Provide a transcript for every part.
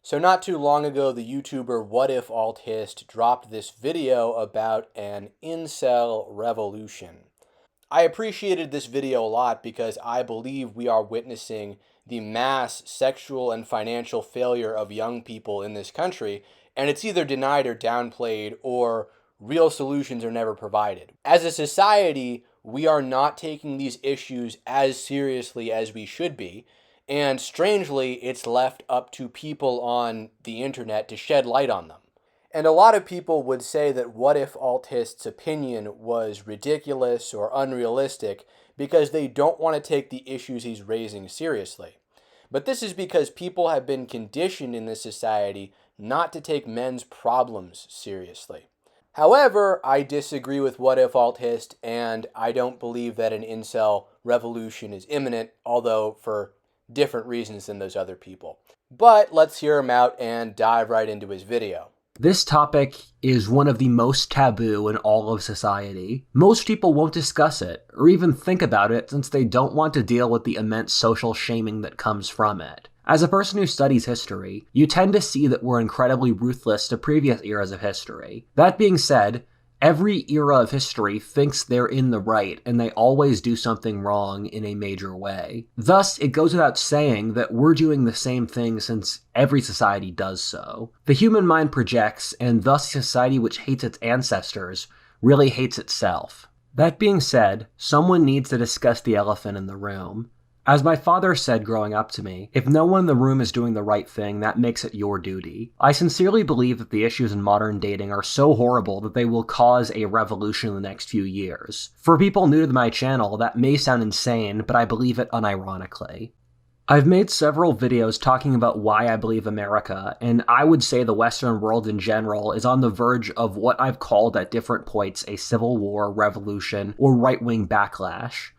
So not too long ago, the YouTuber WhatIfAltHist dropped this video about an incel revolution. I appreciated this video a lot because I believe we are witnessing the mass sexual and financial failure of young people in this country, and it's either denied or downplayed, or real solutions are never provided. As a society, we are not taking these issues as seriously as we should be, and strangely, it's left up to people on the internet to shed light on them. And a lot of people would say that WhatIfAltHist's opinion was ridiculous or unrealistic because they don't want to take the issues he's raising seriously. But this is because people have been conditioned in this society not to take men's problems seriously. However, I disagree with WhatIfAltHist, and I don't believe that an incel revolution is imminent, although for different reasons than those other people. But let's hear him out and dive right into his video. This topic is one of the most taboo in all of society. Most people won't discuss it, or even think about it, since they don't want to deal with the immense social shaming that comes from it. As a person who studies history, you tend to see that we're incredibly ruthless to previous eras of history. That being said, every era of history thinks they're in the right, and they always do something wrong in a major way. Thus, it goes without saying that we're doing the same thing since every society does so. The human mind projects, and thus a society which hates its ancestors really hates itself. That being said, someone needs to discuss the elephant in the room. As my father said growing up to me, if no one in the room is doing the right thing, that makes it your duty. I sincerely believe that the issues in modern dating are so horrible that they will cause a revolution in the next few years. For people new to my channel, that may sound insane, but I believe it unironically. I've made several videos talking about why I believe America, and I would say the Western world in general, is on the verge of what I've called at different points a civil war, revolution, or right-wing backlash.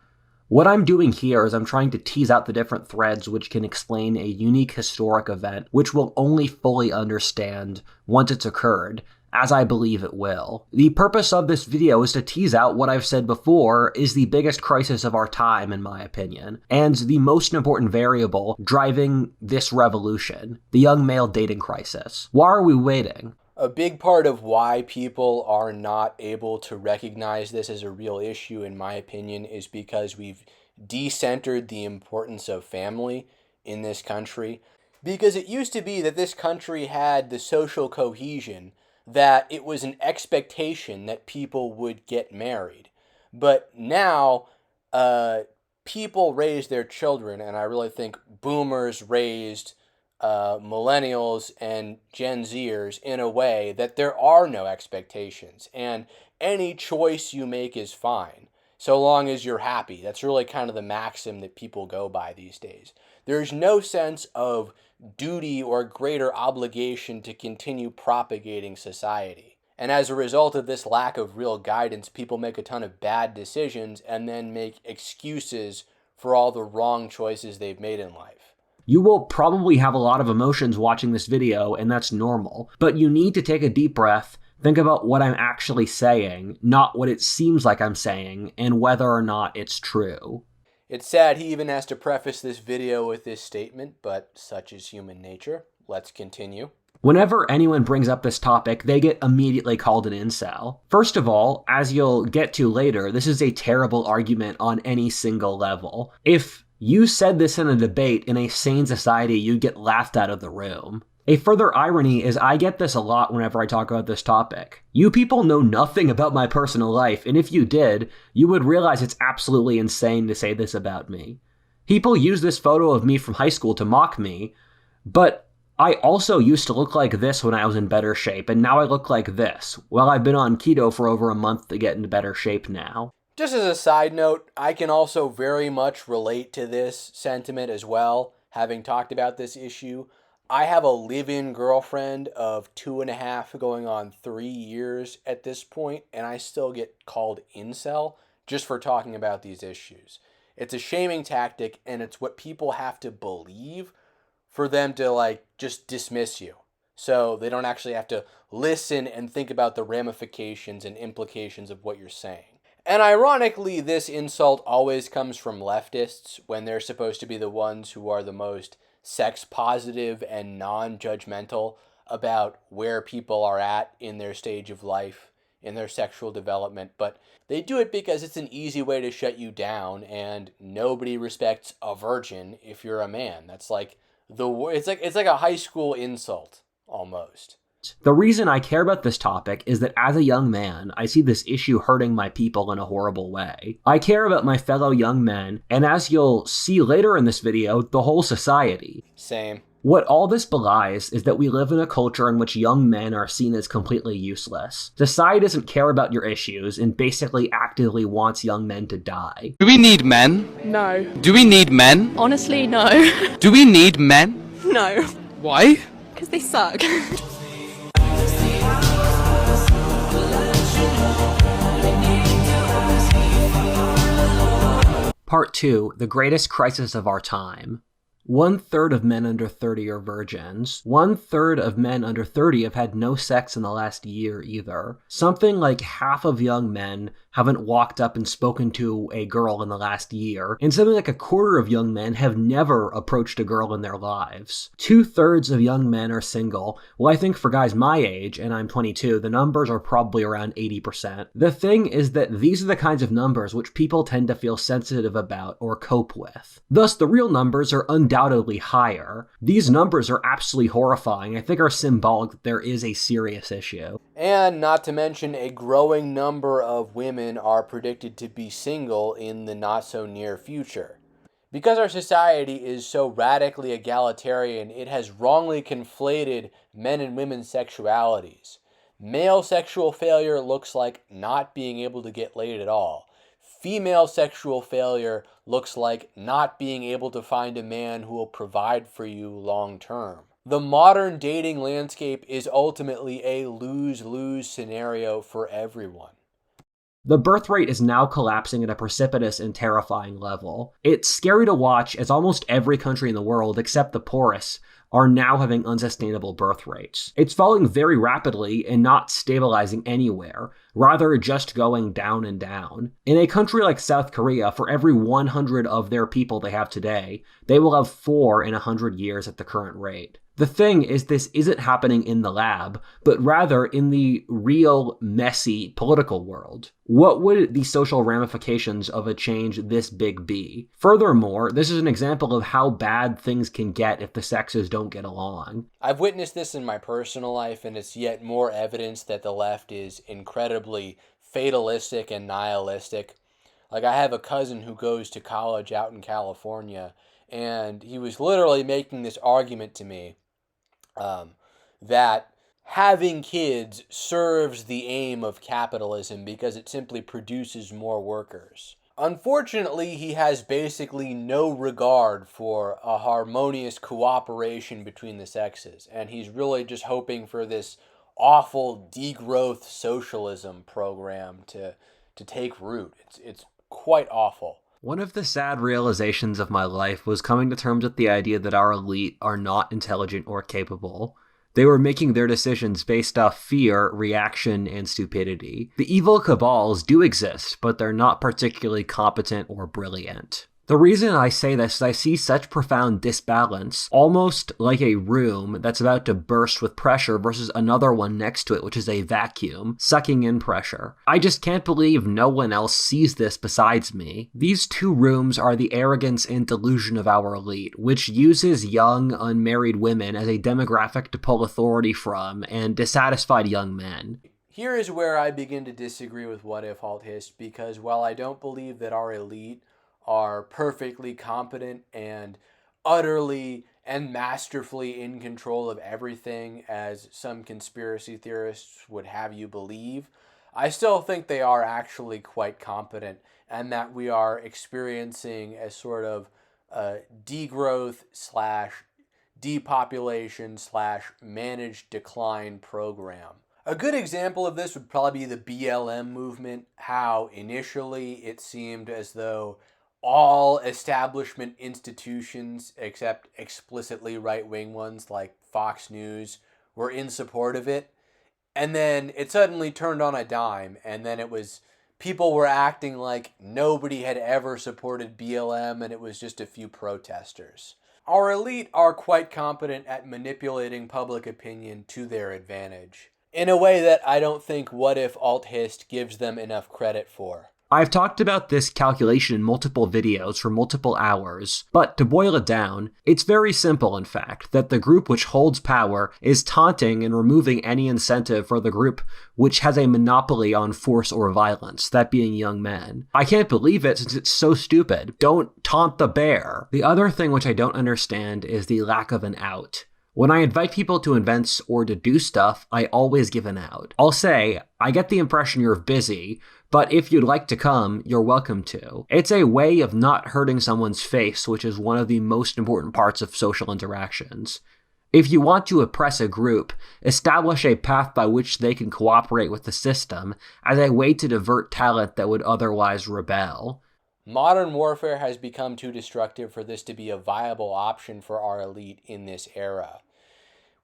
What I'm doing here is I'm trying to tease out the different threads which can explain a unique historic event which we'll only fully understand once it's occurred, as I believe it will. The purpose of this video is to tease out what I've said before is the biggest crisis of our time, in my opinion, and the most important variable driving this revolution, the young male dating crisis. Why are we waiting? A big part of why people are not able to recognize this as a real issue, in my opinion, is because we've decentered the importance of family in this country. Because it used to be that this country had the social cohesion, that it was an expectation that people would get married. But now, people raise their children, and I really think boomers raised millennials and Gen Zers in a way that there are no expectations, and any choice you make is fine, so long as you're happy. That's really kind of the maxim that people go by these days. There's no sense of duty or greater obligation to continue propagating society. And as a result of this lack of real guidance, people make a ton of bad decisions and then make excuses for all the wrong choices they've made in life. You will probably have a lot of emotions watching this video, and that's normal, but you need to take a deep breath, think about what I'm actually saying, not what it seems like I'm saying, and whether or not it's true. It's sad he even has to preface this video with this statement, but such is human nature. Let's continue. Whenever anyone brings up this topic, they get immediately called an incel. First of all, as you'll get to later, this is a terrible argument on any single level. If you said this in a debate in a sane society, you'd get laughed out of the room. A further irony is I get this a lot whenever I talk about this topic. You people know nothing about my personal life, and if you did, you would realize it's absolutely insane to say this about me. People use this photo of me from high school to mock me, but I also used to look like this when I was in better shape, and now I look like this. Well, I've been on keto for over a month to get into better shape now. Just as a side note, I can also very much relate to this sentiment as well, having talked about this issue. I have a live-in girlfriend of 2.5 going on 3 years at this point, and I still get called incel just for talking about these issues. It's a shaming tactic, and it's what people have to believe for them to just dismiss you. So they don't actually have to listen and think about the ramifications and implications of what you're saying. And ironically, this insult always comes from leftists when they're supposed to be the ones who are the most sex positive and non-judgmental about where people are at in their stage of life, in their sexual development, but they do it because it's an easy way to shut you down, and nobody respects a virgin if you're a man. That's like it's like a high school insult almost. The reason I care about this topic is that as a young man, I see this issue hurting my people in a horrible way. I care about my fellow young men, and as you'll see later in this video, the whole society. Same. What all this belies is that we live in a culture in which young men are seen as completely useless. Society doesn't care about your issues and basically actively wants young men to die. Do we need men? No. Do we need men? Honestly, no. Do we need men? No. Why? Because they suck. Part 2, the greatest crisis of our time. 1/3 of men under 30 are virgins. 1/3 of men under 30 have had no sex in the last year either. Something like half of young men haven't walked up and spoken to a girl in the last year, and something like 1/4 of young men have never approached a girl in their lives. 2/3 of young men are single. Well, I think for guys my age, and I'm 22, the numbers are probably around 80%. The thing is that these are the kinds of numbers which people tend to feel sensitive about or cope with. Thus, the real numbers are undoubtedly higher. These numbers are absolutely horrifying. I think are symbolic that there is a serious issue. And not to mention, a growing number of women are predicted to be single in the not so near future. Because our society is so radically egalitarian, it has wrongly conflated men and women's sexualities. Male sexual failure looks like not being able to get laid at all. Female sexual failure looks like not being able to find a man who will provide for you long term. The modern dating landscape is ultimately a lose-lose scenario for everyone. The birth rate is now collapsing at a precipitous and terrifying level. It's scary to watch as almost every country in the world, except the poorest, are now having unsustainable birth rates. It's falling very rapidly and not stabilizing anywhere, rather just going down and down. In a country like South Korea, for every 100 of their people they have today, they will have 4 in 100 years at the current rate. The thing is, this isn't happening in the lab, but rather in the real, messy political world. What would the social ramifications of a change this big be? Furthermore, this is an example of how bad things can get if the sexes don't get along. I've witnessed this in my personal life, and it's yet more evidence that the left is incredibly fatalistic and nihilistic. Like, I have a cousin who goes to college out in California, and he was literally making this argument to me that having kids serves the aim of capitalism because it simply produces more workers. Unfortunately, he has basically no regard for a harmonious cooperation between the sexes, and he's really just hoping for this awful degrowth socialism program to take root. It's quite awful. One of the sad realizations of my life was coming to terms with the idea that our elite are not intelligent or capable. They were making their decisions based off fear, reaction, and stupidity. The evil cabals do exist, but they're not particularly competent or brilliant. The reason I say this is I see such profound disbalance, almost like a room that's about to burst with pressure versus another one next to it, which is a vacuum, sucking in pressure. I just can't believe no one else sees this besides me. These two rooms are the arrogance and delusion of our elite, which uses young, unmarried women as a demographic to pull authority from, and dissatisfied young men. Here is where I begin to disagree with WhatIfAltHist, because while I don't believe that our elite are perfectly competent and utterly and masterfully in control of everything, as some conspiracy theorists would have you believe, I still think they are actually quite competent, and that we are experiencing a sort of degrowth / depopulation / managed decline program. A good example of this would probably be the BLM movement, how initially it seemed as though all establishment institutions, except explicitly right-wing ones like Fox News, were in support of it. And then it suddenly turned on a dime, and then it was, people were acting like nobody had ever supported BLM, and it was just a few protesters. Our elite are quite competent at manipulating public opinion to their advantage, in a way that I don't think WhatIfAltHist gives them enough credit for. I've talked about this calculation in multiple videos for multiple hours, but to boil it down, it's very simple in fact, that the group which holds power is taunting and removing any incentive for the group which has a monopoly on force or violence, that being young men. I can't believe it since it's so stupid. Don't taunt the bear. The other thing which I don't understand is the lack of an out. When I invite people to events or to do stuff, I always give an out. I'll say, I get the impression you're busy, but if you'd like to come, you're welcome to. It's a way of not hurting someone's face, which is one of the most important parts of social interactions. If you want to oppress a group, establish a path by which they can cooperate with the system as a way to divert talent that would otherwise rebel. Modern warfare has become too destructive for this to be a viable option for our elite in this era.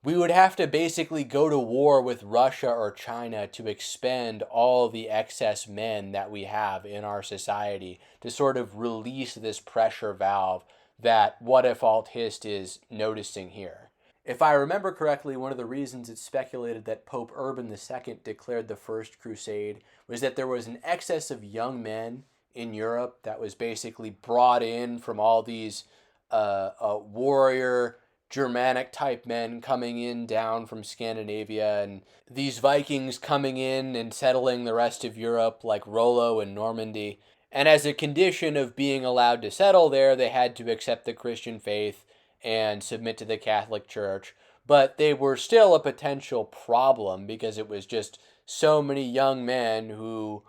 We would have to basically go to war with Russia or China to expend all the excess men that we have in our society to sort of release this pressure valve that WhatIfAltHist is noticing here. If I remember correctly, one of the reasons it's speculated that Pope Urban II declared the First Crusade was that there was an excess of young men in Europe that was basically brought in from all these warrior Germanic type men coming in down from Scandinavia, and these Vikings coming in and settling the rest of Europe like Rollo and Normandy. And as a condition of being allowed to settle there, they had to accept the Christian faith and submit to the Catholic Church. But they were still a potential problem because it was just so many young men who,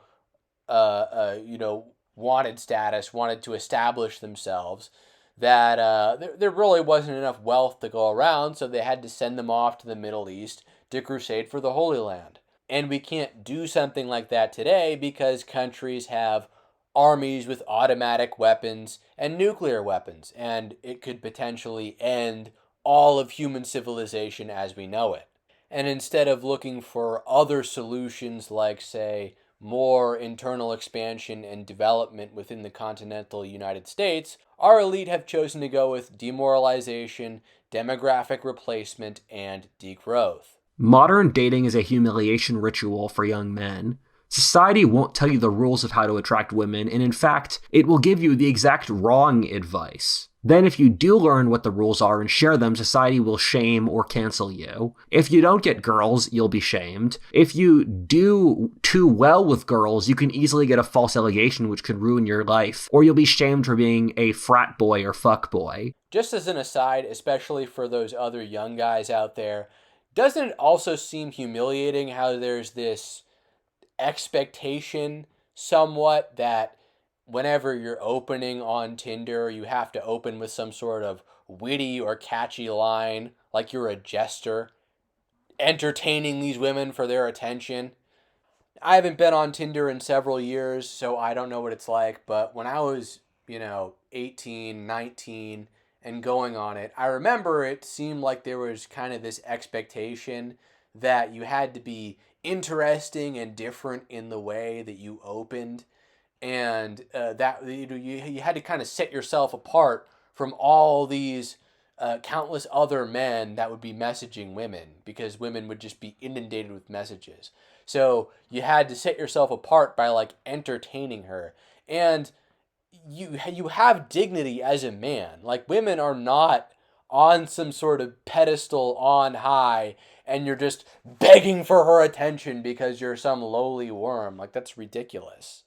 wanted status, wanted to establish themselves, that there really wasn't enough wealth to go around, so they had to send them off to the Middle East to crusade for the Holy Land. And we can't do something like that today because countries have armies with automatic weapons and nuclear weapons, and it could potentially end all of human civilization as we know it. And instead of looking for other solutions like, say, more internal expansion and development within the continental United States, our elite have chosen to go with demoralization, demographic replacement, and degrowth. Modern dating is a humiliation ritual for young men. Society won't tell you the rules of how to attract women, and in fact, it will give you the exact wrong advice. Then if you do learn what the rules are and share them, society will shame or cancel you. If you don't get girls, you'll be shamed. If you do too well with girls, you can easily get a false allegation which could ruin your life, or you'll be shamed for being a frat boy or fuck boy. Just as an aside, especially for those other young guys out there, doesn't it also seem humiliating how there's this expectation somewhat that whenever you're opening on Tinder, you have to open with some sort of witty or catchy line, like you're a jester, entertaining these women for their attention? I haven't been on Tinder in several years, so I don't know what it's like, but when I was, 18, 19, and going on it, I remember it seemed like there was kind of this expectation that you had to be interesting and different in the way that you opened, and that you had to kind of set yourself apart from all these countless other men that would be messaging women, because women would just be inundated with messages. So you had to set yourself apart by like entertaining her, and you have dignity as a man. Like, women are not on some sort of pedestal on high and you're just begging for her attention because you're some lowly worm. Like, that's ridiculous.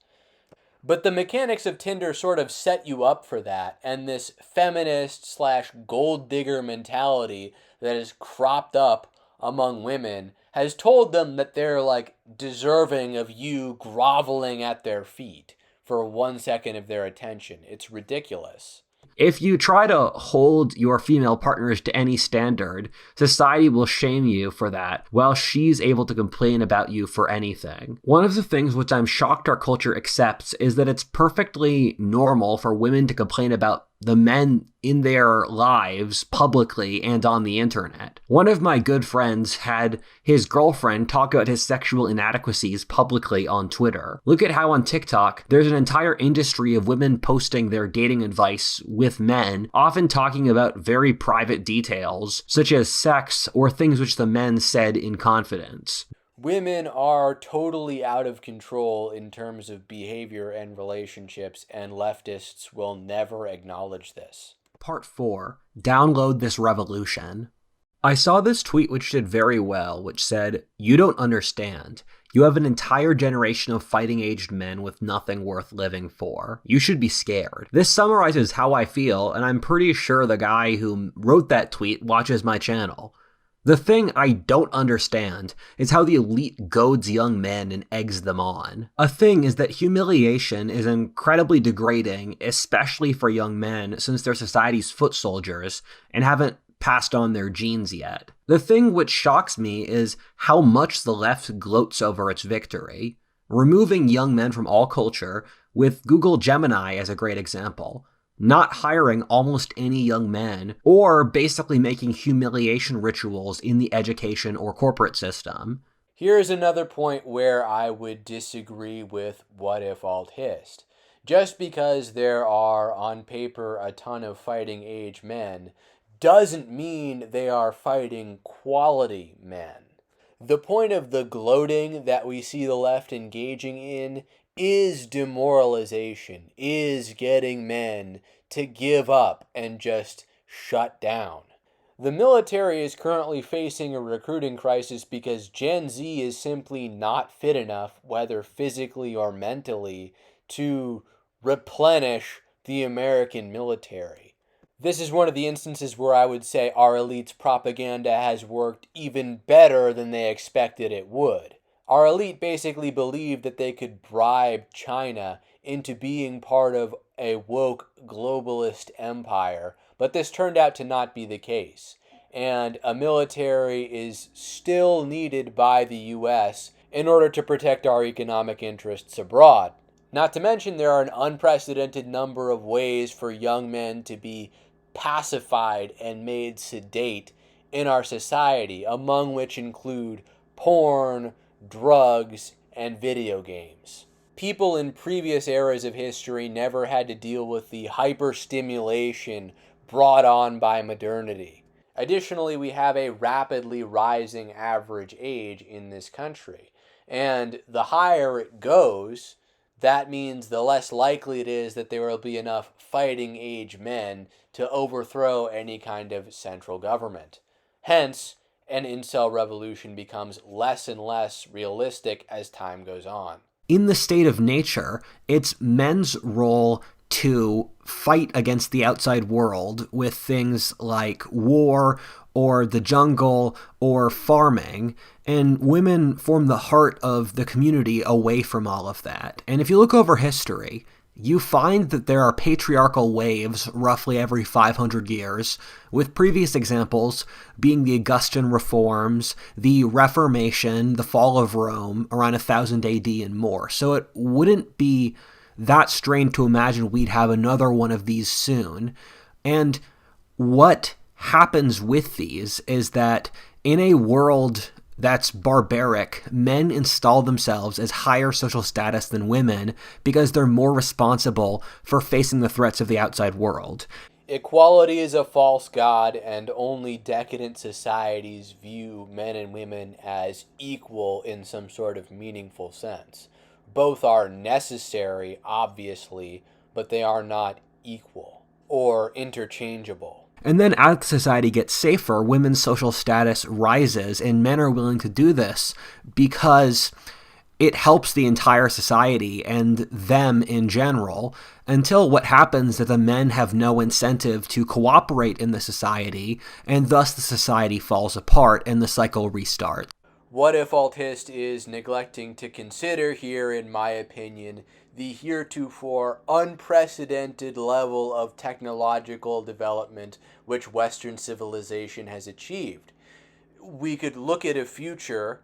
But the mechanics of Tinder sort of set you up for that, and this feminist / gold digger mentality that is cropped up among women has told them that they're like deserving of you groveling at their feet for 1 second of their attention. It's ridiculous. If you try to hold your female partners to any standard, society will shame you for that, while she's able to complain about you for anything. One of the things which I'm shocked our culture accepts is that it's perfectly normal for women to complain about the men in their lives publicly and on the internet. One of my good friends had his girlfriend talk about his sexual inadequacies publicly on Twitter. Look at how on TikTok, there's an entire industry of women posting their dating advice with men, often talking about very private details, such as sex or things which the men said in confidence. Women are totally out of control in terms of behavior and relationships, and leftists will never acknowledge this. Part 4. Download this revolution. I saw this tweet which did very well, which said, "You don't understand. You have an entire generation of fighting-aged men with nothing worth living for. You should be scared." This summarizes how I feel, and I'm pretty sure the guy who wrote that tweet watches my channel. The thing I don't understand is how the elite goads young men and eggs them on. A thing is that humiliation is incredibly degrading, especially for young men, since they're society's foot soldiers and haven't passed on their genes yet. The thing which shocks me is how much the left gloats over its victory, removing young men from all culture, with Google Gemini as a great example. Not hiring almost any young men, or basically making humiliation rituals in the education or corporate system. Here's another point where I would disagree with WhatIfAltHist. Just because there are, on paper, a ton of fighting age men, doesn't mean they are fighting quality men. The point of the gloating that we see the left engaging in is demoralization, is getting men to give up and just shut down. The military is currently facing a recruiting crisis because Gen Z is simply not fit enough, whether physically or mentally, to replenish the American military. This is one of the instances where I would say our elite's propaganda has worked even better than they expected it would. Our elite basically believed that they could bribe China into being part of a woke globalist empire, but this turned out to not be the case. And a military is still needed by the US in order to protect our economic interests abroad. Not to mention, there are an unprecedented number of ways for young men to be pacified and made sedate in our society, among which include porn, drugs, and video games. People in previous eras of history never had to deal with the hyperstimulation brought on by modernity. Additionally, we have a rapidly rising average age in this country, and the higher it goes, that means the less likely it is that there will be enough fighting age men to overthrow any kind of central government. Hence, an incel revolution becomes less and less realistic as time goes on. In the state of nature, it's men's role to fight against the outside world with things like war or the jungle or farming, and women form the heart of the community away from all of that. And if you look over history, you find that there are patriarchal waves roughly every 500 years, with previous examples being the Augustan reforms, the Reformation, the fall of Rome around 1000 AD and more. So it wouldn't be that strange to imagine we'd have another one of these soon. And what happens with these is that in a world that's barbaric, men install themselves as higher social status than women because they're more responsible for facing the threats of the outside world. Equality is a false god, and only decadent societies view men and women as equal in some sort of meaningful sense. Both are necessary, obviously, but they are not equal or interchangeable. And then as society gets safer, women's social status rises, and men are willing to do this because it helps the entire society and them in general, until what happens is the men have no incentive to cooperate in the society, and thus the society falls apart and the cycle restarts. WhatIfAltHist is neglecting to consider here, in my opinion, the heretofore unprecedented level of technological development which Western civilization has achieved. We could look at a future,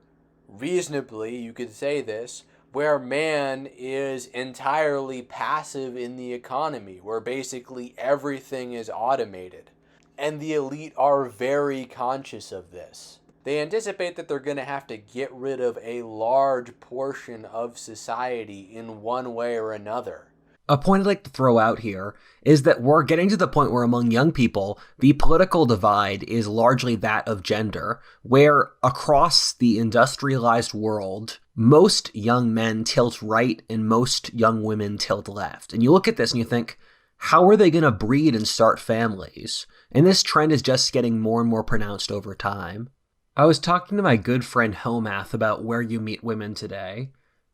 reasonably, you could say this, where man is entirely passive in the economy, where basically everything is automated. And the elite are very conscious of this. They anticipate that they're going to have to get rid of a large portion of society in one way or another. A point I'd like to throw out here is that we're getting to the point where among young people, the political divide is largely that of gender, where across the industrialized world, most young men tilt right and most young women tilt left. And you look at this and you think, how are they going to breed and start families? And this trend is just getting more and more pronounced over time. I was talking to my good friend Homath about where you meet women today.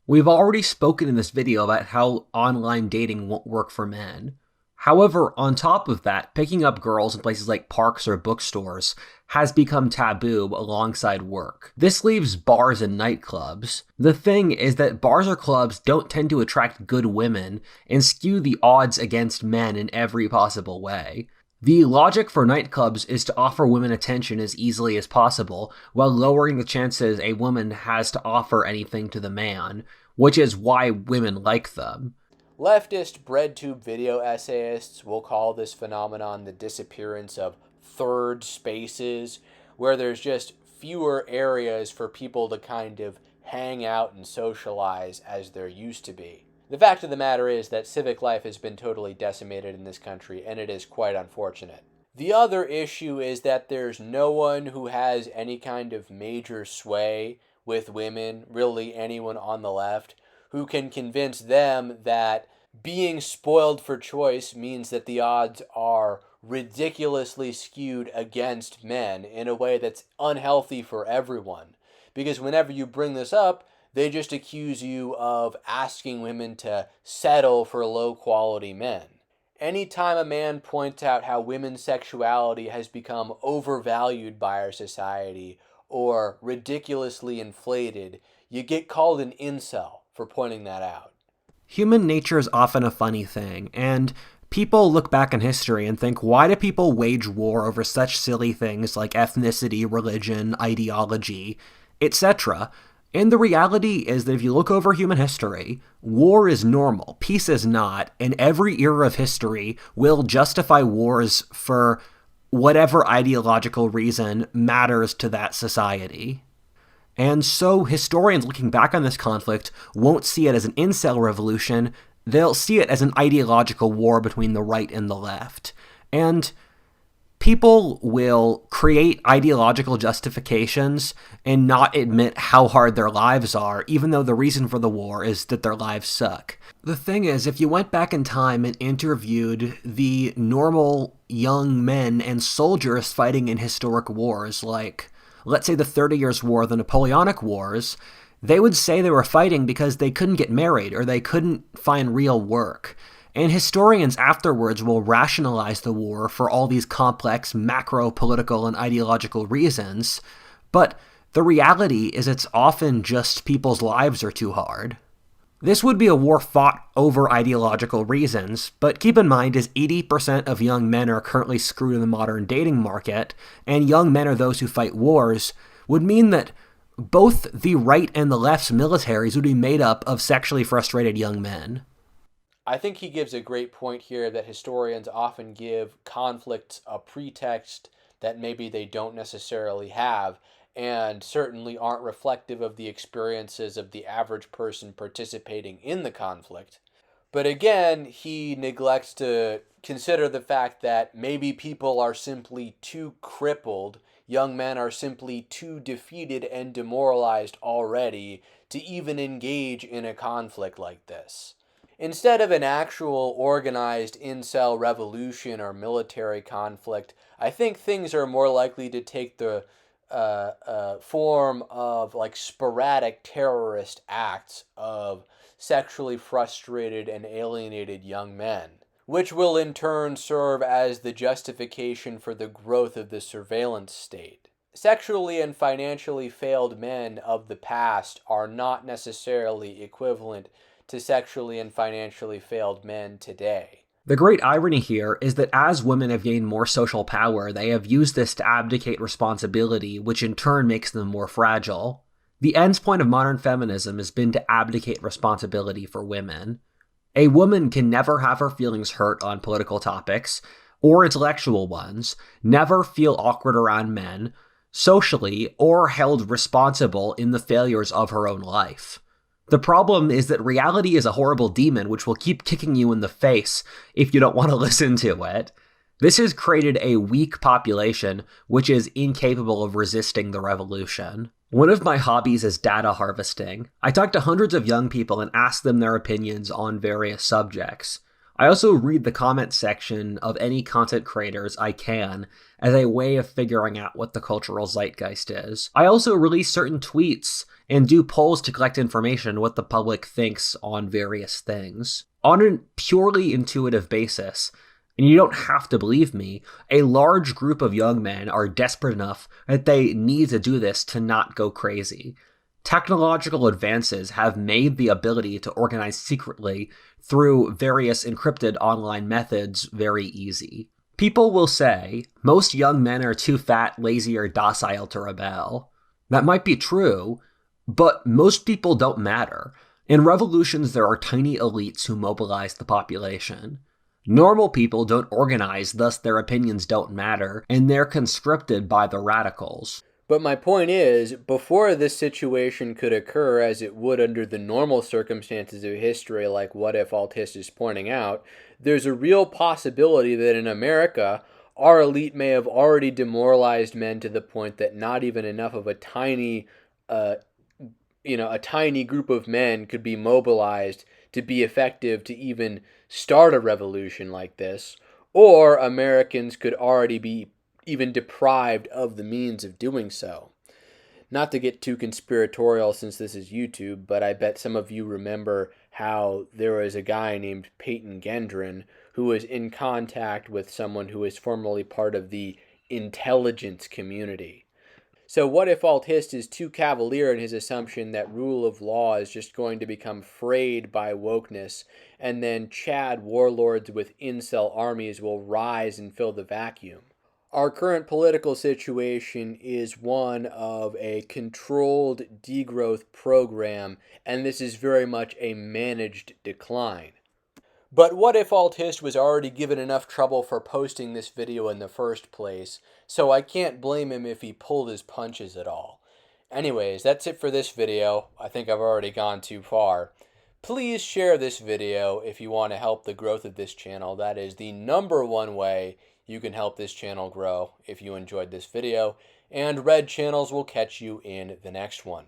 We've already spoken in this video about how online dating won't work for men. However, on top of that, picking up girls in places like parks or bookstores has become taboo alongside work. This leaves bars and nightclubs. The thing is that bars or clubs don't tend to attract good women and skew the odds against men in every possible way. The logic for nightclubs is to offer women attention as easily as possible, while lowering the chances a woman has to offer anything to the man, which is why women like them. Leftist breadtube video essayists will call this phenomenon the disappearance of third spaces, where there's just fewer areas for people to kind of hang out and socialize as there used to be. The fact of the matter is that civic life has been totally decimated in this country, and it is quite unfortunate. The other issue is that there's no one who has any kind of major sway with women, really anyone on the left, who can convince them that being spoiled for choice means that the odds are ridiculously skewed against men in a way that's unhealthy for everyone. Because whenever you bring this up, they just accuse you of asking women to settle for low-quality men. Anytime a man points out how women's sexuality has become overvalued by our society or ridiculously inflated, you get called an incel for pointing that out. Human nature is often a funny thing, and people look back in history and think, why do people wage war over such silly things like ethnicity, religion, ideology, etc.? And the reality is that if you look over human history, war is normal, peace is not, and every era of history will justify wars for whatever ideological reason matters to that society. And so historians looking back on this conflict won't see it as an incel revolution, they'll see it as an ideological war between the right and the left. And people will create ideological justifications and not admit how hard their lives are, even though the reason for the war is that their lives suck. The thing is, if you went back in time and interviewed the normal young men and soldiers fighting in historic wars, like, let's say the 30 Years' War, the Napoleonic Wars, they would say they were fighting because they couldn't get married or they couldn't find real work. And historians afterwards will rationalize the war for all these complex macro-political and ideological reasons, but the reality is it's often just people's lives are too hard. This would be a war fought over ideological reasons, but keep in mind as 80% of young men are currently screwed in the modern dating market, and young men are those who fight wars, would mean that both the right and the left's militaries would be made up of sexually frustrated young men. I think he gives a great point here that historians often give conflicts a pretext that maybe they don't necessarily have, and certainly aren't reflective of the experiences of the average person participating in the conflict. But again, he neglects to consider the fact that maybe people are simply too crippled, young men are simply too defeated and demoralized already to even engage in a conflict like this. Instead of an actual organized incel revolution or military conflict, I think things are more likely to take the form of like sporadic terrorist acts of sexually frustrated and alienated young men, which will in turn serve as the justification for the growth of the surveillance state. Sexually and financially failed men of the past are not necessarily equivalent to sexually and financially failed men today. The great irony here is that as women have gained more social power, they have used this to abdicate responsibility, which in turn makes them more fragile. The end point of modern feminism has been to abdicate responsibility for women. A woman can never have her feelings hurt on political topics, or intellectual ones, never feel awkward around men, socially, or held responsible in the failures of her own life. The problem is that reality is a horrible demon which will keep kicking you in the face if you don't want to listen to it. This has created a weak population which is incapable of resisting the revolution. One of my hobbies is data harvesting. I talk to hundreds of young people and ask them their opinions on various subjects. I also read the comment section of any content creators I can as a way of figuring out what the cultural zeitgeist is. I also release certain tweets and do polls to collect information on what the public thinks on various things. On a purely intuitive basis, and you don't have to believe me, a large group of young men are desperate enough that they need to do this to not go crazy. Technological advances have made the ability to organize secretly through various encrypted online methods very easy. People will say, most young men are too fat, lazy, or docile to rebel. That might be true, but most people don't matter. In revolutions, there are tiny elites who mobilize the population. Normal people don't organize, thus their opinions don't matter, and they're conscripted by the radicals. But my point is, before this situation could occur as it would under the normal circumstances of history, like WhatIfAltHist is pointing out, there's a real possibility that in America, our elite may have already demoralized men to the point that not even enough of a tiny group of men could be mobilized to be effective to even start a revolution like this, or Americans could already be even deprived of the means of doing so. Not to get too conspiratorial since this is YouTube, but I bet some of you remember how there was a guy named Peyton Gendron who was in contact with someone who was formerly part of the intelligence community. So WhatIfAltHist is too cavalier in his assumption that rule of law is just going to become frayed by wokeness, and then Chad warlords with incel armies will rise and fill the vacuum. Our current political situation is one of a controlled degrowth program, and this is very much a managed decline. But WhatIfAltHist was already given enough trouble for posting this video in the first place, so I can't blame him if he pulled his punches at all. Anyways, that's it for this video. I think I've already gone too far. Please share this video if you want to help the growth of this channel. That is the #1 way you can help this channel grow if you enjoyed this video. And red channels will catch you in the next one.